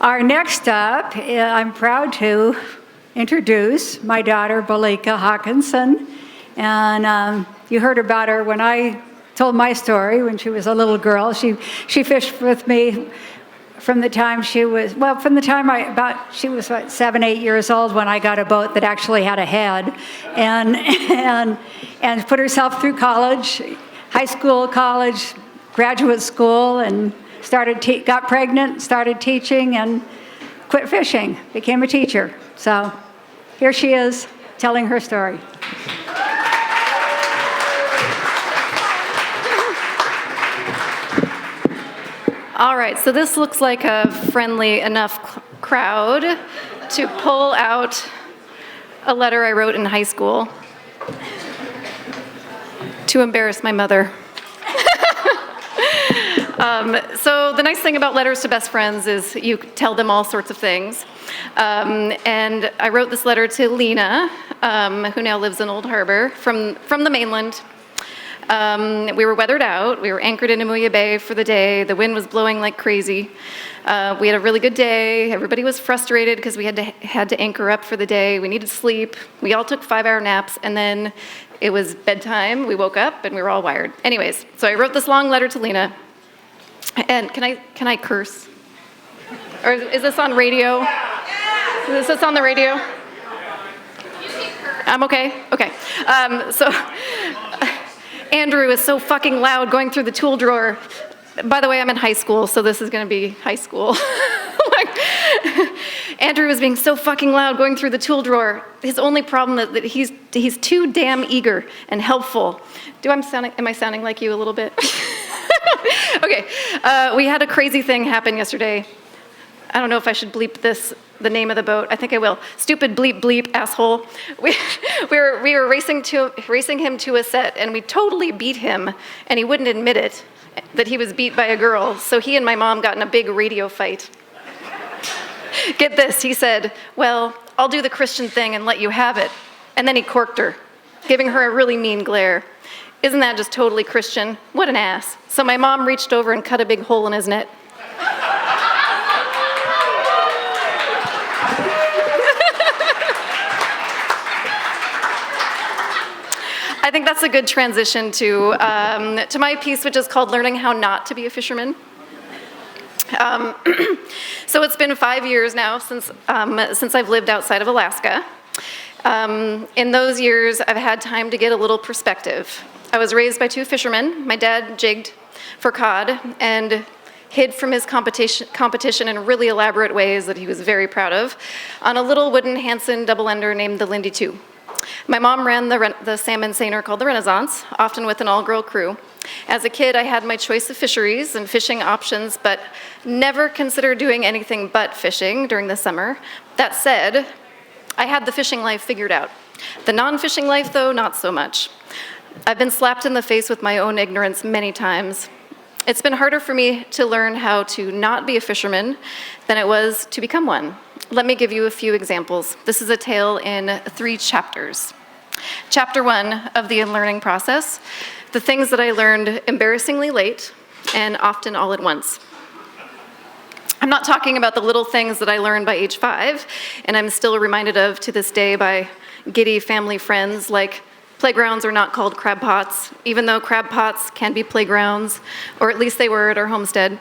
Our next up, I'm proud to introduce my daughter, Balika Haakanson. And you heard about her when I told my story when she was a little girl. She fished with me from the time she was 7, 8 years old when I got a boat that actually had a head, and put herself through college, high school, college, graduate school, and got pregnant, started teaching, and quit fishing, became a teacher. So here she is telling her story. All right, so this looks like a friendly enough crowd to pull out a letter I wrote in high school to embarrass my mother. So the nice thing about letters to best friends is you tell them all sorts of things. And I wrote this letter to Lena, who now lives in Old Harbor, from the mainland. We were weathered out. We were anchored in Amuya Bay for the day. The wind was blowing like crazy. We had a really good day. Everybody was frustrated because we had to anchor up for the day. We needed sleep. We all took 5-hour naps, and then it was bedtime. We woke up, and we were all wired. Anyways, so I wrote this long letter to Lena. And can I curse? Or is this on radio? Is this on the radio? I'm okay? Okay. So Andrew is so fucking loud going through the tool drawer. By the way, I'm in high school, so this is going to be high school. Andrew was being so fucking loud going through the tool drawer. His only problem is that he's too damn eager and helpful. Am I sounding like you a little bit? Okay, we had a crazy thing happen yesterday. I don't know if I should bleep the name of the boat. I think I will. Stupid bleep bleep asshole. We were racing him to a set, and we totally beat him, and he wouldn't admit it, that he was beat by a girl. So he and my mom got in a big radio fight. Get this, he said, "Well, I'll do the Christian thing and let you have it." And then he corked her, giving her a really mean glare. Isn't that just totally Christian? What an ass. So my mom reached over and cut a big hole in his net. I think that's a good transition to my piece, which is called Learning How Not to Be a Fisherman. So it's been 5 years now since I've lived outside of Alaska. In those years, I've had time to get a little perspective. I was raised by 2 fishermen. My dad jigged for cod and hid from his competition in really elaborate ways that he was very proud of on a little wooden Hansen double-ender named the Lindy 2. My mom ran the salmon seiner called the Renaissance, often with an all-girl crew. As a kid, I had my choice of fisheries and fishing options, but never considered doing anything but fishing during the summer. That said, I had the fishing life figured out. The non-fishing life, though, not so much. I've been slapped in the face with my own ignorance many times. It's been harder for me to learn how to not be a fisherman than it was to become one. Let me give you a few examples. This is a tale in 3 chapters. Chapter 1 of the unlearning process, the things that I learned embarrassingly late and often all at once. I'm not talking about the little things that I learned by age 5, and I'm still reminded of to this day by giddy family friends, like playgrounds are not called crab pots, even though crab pots can be playgrounds, or at least they were at our homestead.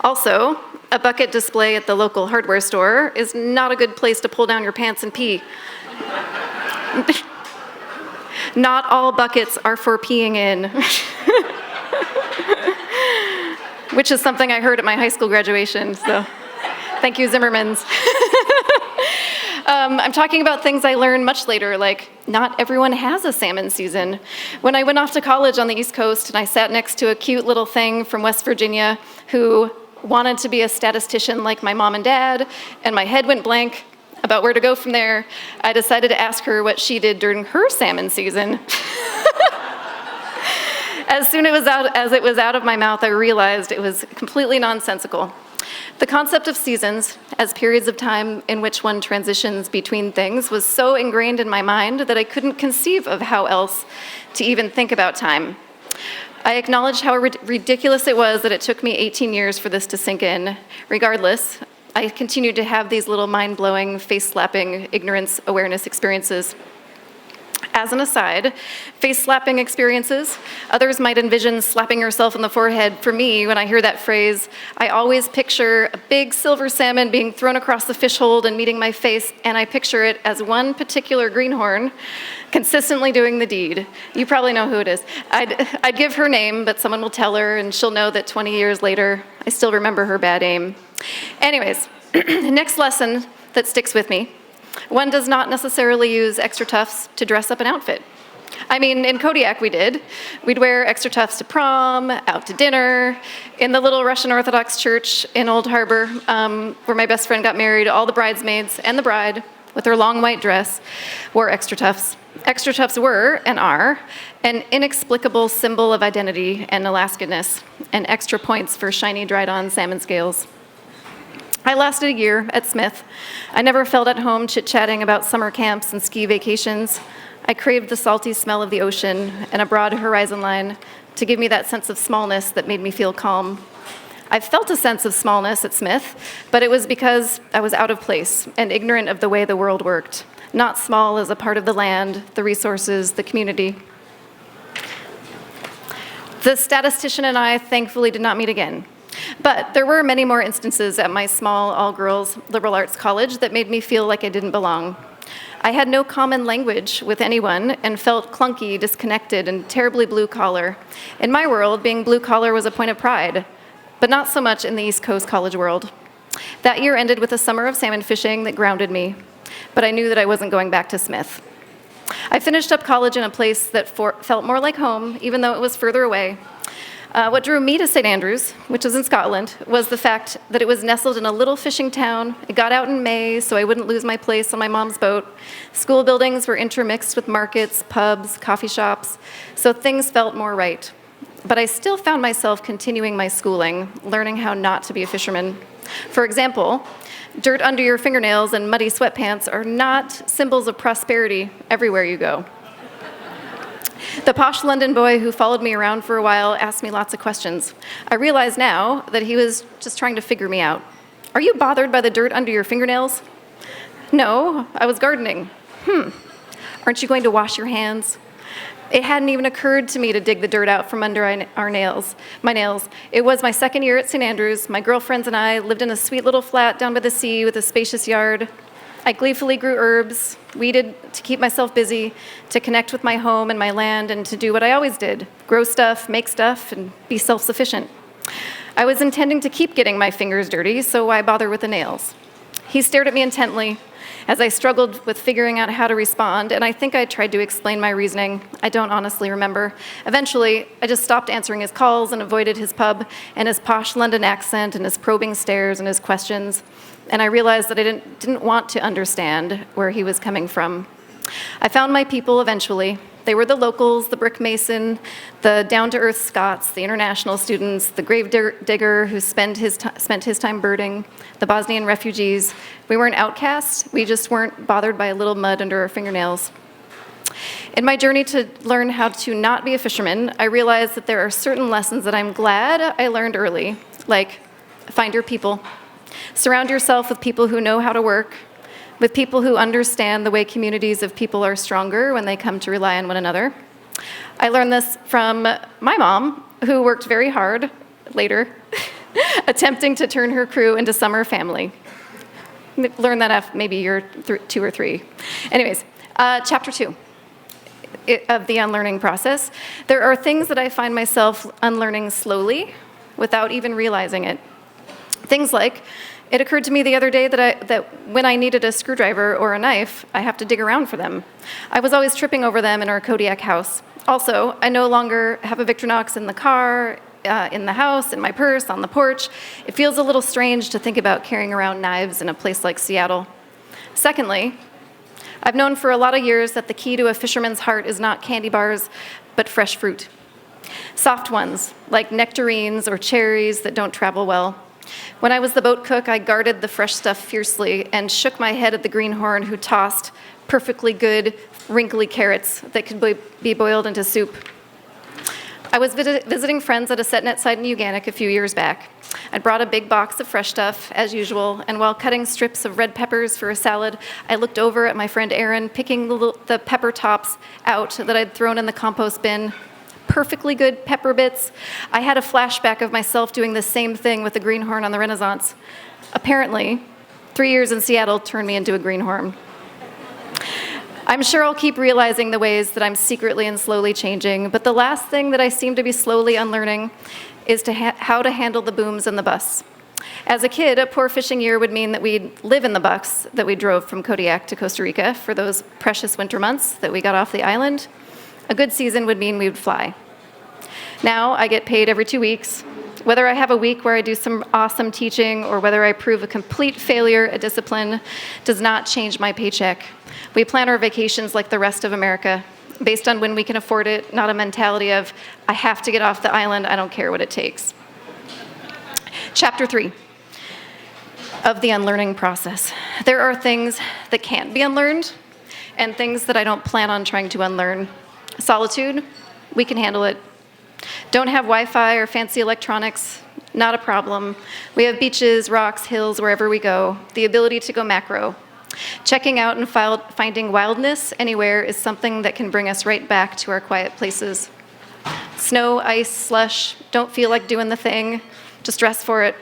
Also, a bucket display at the local hardware store is not a good place to pull down your pants and pee. Not all buckets are for peeing in. Which is something I heard at my high school graduation, so thank you, Zimmermans. I'm talking about things I learned much later, like not everyone has a salmon season. When I went off to college on the East Coast and I sat next to a cute little thing from West Virginia who wanted to be a statistician like my mom and dad, and my head went blank about where to go from there, I decided to ask her what she did during her salmon season. As soon as it was out of my mouth, I realized it was completely nonsensical. The concept of seasons as periods of time in which one transitions between things was so ingrained in my mind that I couldn't conceive of how else to even think about time. I acknowledged how ridiculous it was that it took me 18 years for this to sink in. Regardless, I continued to have these little mind-blowing, face-slapping ignorance awareness experiences. As an aside, face-slapping experiences, others might envision slapping yourself in the forehead. For me, when I hear that phrase, I always picture a big silver salmon being thrown across the fish hold and meeting my face, and I picture it as one particular greenhorn consistently doing the deed. You probably know who it is. I'd give her name, but someone will tell her, and she'll know that 20 years later, I still remember her bad aim. Anyways, the next lesson that sticks with me: one does not necessarily use extra tufts to dress up an outfit. I mean, in Kodiak we did. We'd wear extra tufts to prom, out to dinner. In the little Russian Orthodox church in Old Harbor, where my best friend got married, all the bridesmaids and the bride, with her long white dress, wore extra tufts. Extra tufts were, and are, an inexplicable symbol of identity and Alaskanness, and extra points for shiny dried-on salmon scales. I lasted a year at Smith. I never felt at home chit-chatting about summer camps and ski vacations. I craved the salty smell of the ocean and a broad horizon line to give me that sense of smallness that made me feel calm. I felt a sense of smallness at Smith, but it was because I was out of place and ignorant of the way the world worked, not small as a part of the land, the resources, the community. The statistician and I thankfully did not meet again. But there were many more instances at my small, all-girls liberal arts college that made me feel like I didn't belong. I had no common language with anyone and felt clunky, disconnected, and terribly blue-collar. In my world, being blue-collar was a point of pride, but not so much in the East Coast college world. That year ended with a summer of salmon fishing that grounded me, but I knew that I wasn't going back to Smith. I finished up college in a place that felt more like home, even though it was further away. What drew me to St. Andrews, which is in Scotland, was the fact that it was nestled in a little fishing town. It got out in May, so I wouldn't lose my place on my mom's boat. School buildings were intermixed with markets, pubs, coffee shops, so things felt more right. But I still found myself continuing my schooling, learning how not to be a fisherman. For example, dirt under your fingernails and muddy sweatpants are not symbols of prosperity everywhere you go. The posh London boy who followed me around for a while asked me lots of questions. I realize now that he was just trying to figure me out. Are you bothered by the dirt under your fingernails? No, I was gardening. Aren't you going to wash your hands? It hadn't even occurred to me to dig the dirt out from under my nails. It was my second year at St. Andrews. My girlfriends and I lived in a sweet little flat down by the sea with a spacious yard. I gleefully grew herbs, weeded to keep myself busy, to connect with my home and my land, and to do what I always did: grow stuff, make stuff, and be self-sufficient. I was intending to keep getting my fingers dirty, so why bother with the nails? He stared at me intently as I struggled with figuring out how to respond, and I think I tried to explain my reasoning. I don't honestly remember. Eventually, I just stopped answering his calls and avoided his pub and his posh London accent and his probing stares and his questions. And I realized that I didn't want to understand where he was coming from. I found my people eventually. They were the locals, the brick mason, the down-to-earth Scots, the international students, the grave digger who spent his time birding, the Bosnian refugees. We weren't outcasts, we just weren't bothered by a little mud under our fingernails. In my journey to learn how to not be a fisherman, I realized that there are certain lessons that I'm glad I learned early, like find your people. Surround yourself with people who know how to work, with people who understand the way communities of people are stronger when they come to rely on one another. I learned this from my mom, who worked very hard later, attempting to turn her crew into summer family. Learned that after maybe year 2 or 3. Anyways, chapter 2 of the unlearning process. There are things that I find myself unlearning slowly without even realizing it. Things like, it occurred to me the other day that when I needed a screwdriver or a knife, I have to dig around for them. I was always tripping over them in our Kodiak house. Also, I no longer have a Victorinox in the car, in the house, in my purse, on the porch. It feels a little strange to think about carrying around knives in a place like Seattle. Secondly, I've known for a lot of years that the key to a fisherman's heart is not candy bars, but fresh fruit. Soft ones, like nectarines or cherries that don't travel well. When I was the boat cook, I guarded the fresh stuff fiercely and shook my head at the greenhorn who tossed perfectly good, wrinkly carrots that could be boiled into soup. I was visiting friends at a set net site in Uganic a few years back. I'd brought a big box of fresh stuff, as usual, and while cutting strips of red peppers for a salad, I looked over at my friend Erin, picking the pepper tops out that I'd thrown in the compost bin. Perfectly good pepper bits. I had a flashback of myself doing the same thing with a greenhorn on the Renaissance. Apparently, 3 years in Seattle turned me into a greenhorn. I'm sure I'll keep realizing the ways that I'm secretly and slowly changing, but the last thing that I seem to be slowly unlearning is how to handle the booms and the busts. As a kid, a poor fishing year would mean that we'd live in the bucks that we drove from Kodiak to Costa Rica for those precious winter months that we got off the island. A good season would mean we would fly. Now I get paid every 2 weeks. Whether I have a week where I do some awesome teaching or whether I prove a complete failure at discipline does not change my paycheck. We plan our vacations like the rest of America, based on when we can afford it, not a mentality of, I have to get off the island, I don't care what it takes. Chapter 3 of the unlearning process. There are things that can't be unlearned and things that I don't plan on trying to unlearn. Solitude, we can handle it. Don't have Wi-Fi or fancy electronics, not a problem. We have beaches, rocks, hills, wherever we go. The ability to go macro. Checking out and finding wildness anywhere is something that can bring us right back to our quiet places. Snow, ice, slush, don't feel like doing the thing, just dress for it.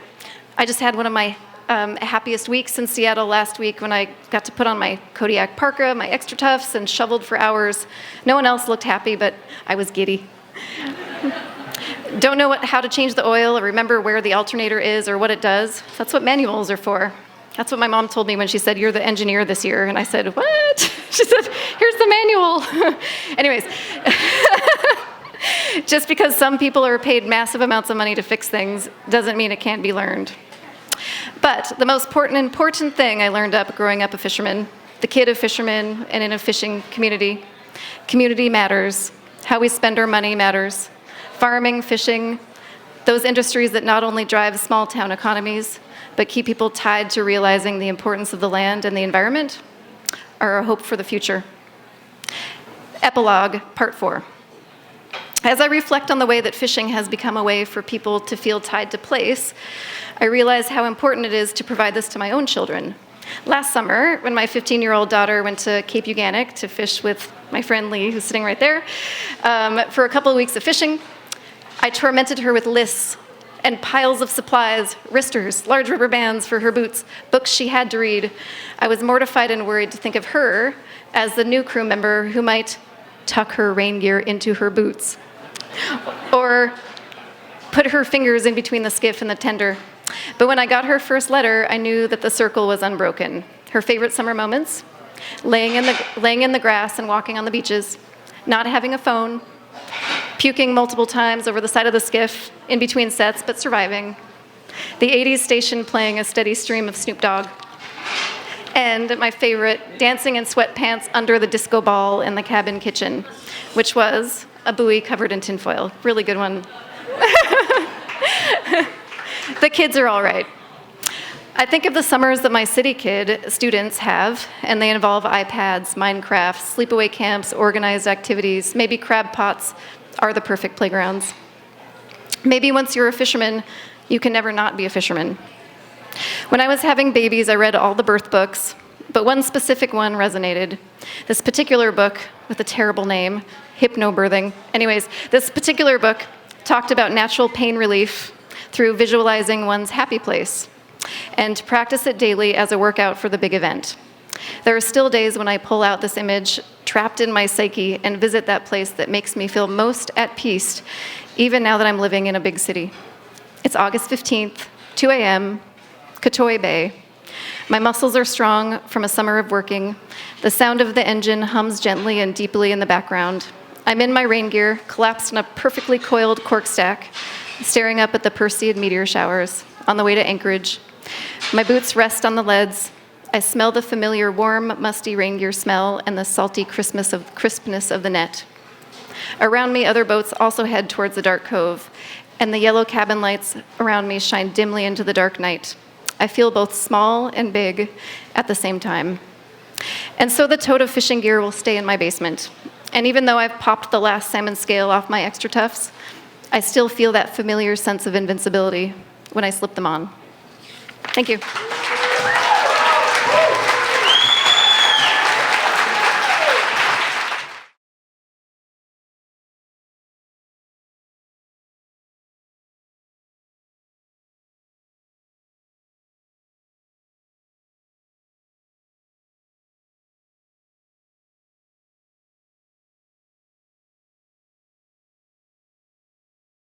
I just had one of my happiest weeks in Seattle last week when I got to put on my Kodiak parka, my extra tufts, and shoveled for hours. No one else looked happy, but I was giddy. Don't know how to change the oil or remember where the alternator is or what it does. That's what manuals are for. That's what my mom told me when she said, "You're the engineer this year." And I said, "What?" She said, "Here's the manual." Anyways, just because some people are paid massive amounts of money to fix things doesn't mean it can't be learned. But the most important thing I learned growing up a fisherman, the kid of fishermen and in a fishing community, community matters. How we spend our money matters. Farming, fishing, those industries that not only drive small town economies, but keep people tied to realizing the importance of the land and the environment, are a hope for the future. Epilogue, part 4. As I reflect on the way that fishing has become a way for people to feel tied to place, I realize how important it is to provide this to my own children. Last summer, when my 15-year-old daughter went to Cape Uganic to fish with my friend Lee, who's sitting right there, for a couple of weeks of fishing, I tormented her with lists and piles of supplies, wristers, large rubber bands for her boots, books she had to read. I was mortified and worried to think of her as the new crew member who might tuck her rain gear into her boots or put her fingers in between the skiff and the tender. But when I got her first letter, I knew that the circle was unbroken. Her favorite summer moments, laying in the grass and walking on the beaches, not having a phone, puking multiple times over the side of the skiff in between sets, but surviving. The 80s station playing a steady stream of Snoop Dogg. And my favorite, dancing in sweatpants under the disco ball in the cabin kitchen, which was a buoy covered in tinfoil. Really good one. The kids are all right. I think of the summers that my city kid students have, and they involve iPads, Minecraft, sleepaway camps, organized activities, maybe crab pots are the perfect playgrounds. Maybe once you're a fisherman, you can never not be a fisherman. When I was having babies, I read all the birth books, but one specific one resonated. This particular book with a terrible name, Hypnobirthing. Anyways, this particular book talked about natural pain relief through visualizing one's happy place and to practice it daily as a workout for the big event. There are still days when I pull out this image trapped in my psyche and visit that place that makes me feel most at peace, even now that I'm living in a big city. It's August 15th, 2 a.m., Katoy Bay. My muscles are strong from a summer of working. The sound of the engine hums gently and deeply in the background. I'm in my rain gear, collapsed in a perfectly coiled cork stack, staring up at the Perseid meteor showers on the way to Anchorage. My boots rest on the leads. I smell the familiar warm, musty rain gear smell and the salty crispness of the net. Around me, other boats also head towards the dark cove, and the yellow cabin lights around me shine dimly into the dark night. I feel both small and big at the same time. And so the tote of fishing gear will stay in my basement. And even though I've popped the last salmon scale off my extra tufts, I still feel that familiar sense of invincibility when I slip them on. Thank you.